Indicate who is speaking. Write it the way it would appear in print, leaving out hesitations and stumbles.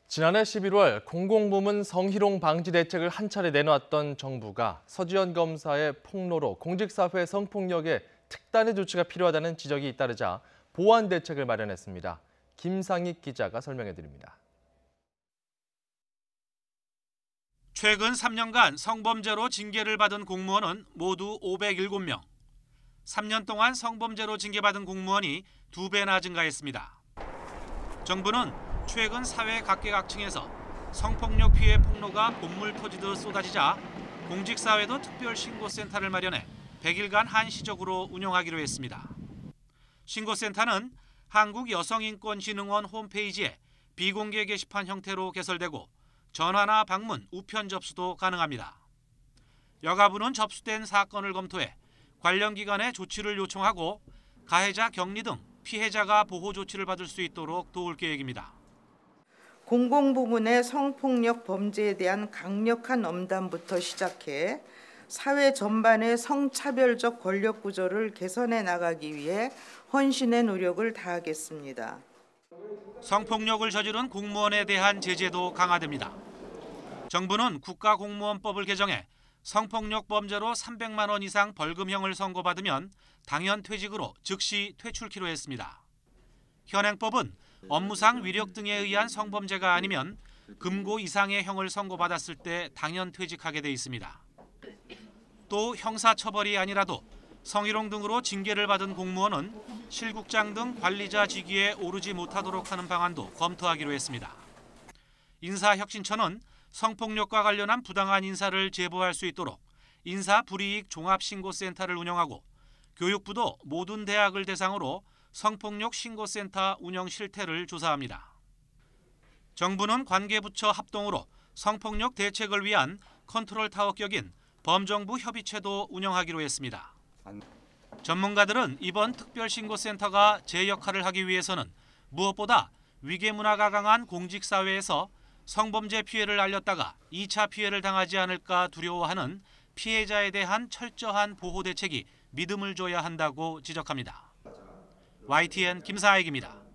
Speaker 1: 지난해 11월 공공부문 성희롱 방지 대책을 한 차례 내놓았던 정부가 서지현 검사의 폭로로 공직사회 성폭력에 특단의 조치가 필요하다는 지적이 잇따르자 보완 대책을 마련했습니다. 김상익 기자가 설명해드립니다.
Speaker 2: 최근 3년간 성범죄로 징계를 받은 공무원은 모두 507명. 3년 동안 성범죄로 징계받은 공무원이 2배나 증가했습니다. 정부는 최근 사회 각계각층에서 성폭력 피해 폭로가 본물 터지듯 쏟아지자 공직사회도 특별신고센터를 마련해 100일간 한시적으로 운영하기로 했습니다. 신고센터는 한국여성인권진흥원 홈페이지에 비공개 게시판 형태로 개설되고 전화나 방문, 우편 접수도 가능합니다. 여가부는 접수된 사건을 검토해 관련 기관에 조치를 요청하고 가해자 격리 등 피해자가 보호 조치를 받을 수 있도록 도울 계획입니다.
Speaker 3: 공공부문의 성폭력 범죄에 대한 강력한 엄단부터 시작해 사회 전반의 성차별적 권력 구조를 개선해 나가기 위해 헌신의 노력을 다하겠습니다.
Speaker 2: 성폭력을 저지른 공무원에 대한 제재도 강화됩니다. 정부는 국가공무원법을 개정해 성폭력 범죄로 300만 원 이상 벌금형을 선고받으면 당연 퇴직으로 즉시 퇴출키로 했습니다. 현행법은 업무상 위력 등에 의한 성범죄가 아니면 금고 이상의 형을 선고받았을 때 당연 퇴직하게 돼 있습니다. 또 형사처벌이 아니라도 성희롱 등으로 징계를 받은 공무원은 실국장 등 관리자 직위에 오르지 못하도록 하는 방안도 검토하기로 했습니다. 인사혁신처는 성폭력과 관련한 부당한 인사를 제보할 수 있도록 인사불이익 종합신고센터를 운영하고 교육부도 모든 대학을 대상으로 성폭력 신고센터 운영 실태를 조사합니다. 정부는 관계부처 합동으로 성폭력 대책을 위한 컨트롤타워 격인 범정부 협의체도 운영하기로 했습니다. 전문가들은 이번 특별신고센터가 제 역할을 하기 위해서는 무엇보다 위계문화가 강한 공직사회에서 성범죄 피해를 알렸다가 2차 피해를 당하지 않을까 두려워하는 피해자에 대한 철저한 보호 대책이 믿음을 줘야 한다고 지적합니다. YTN 김사익입니다.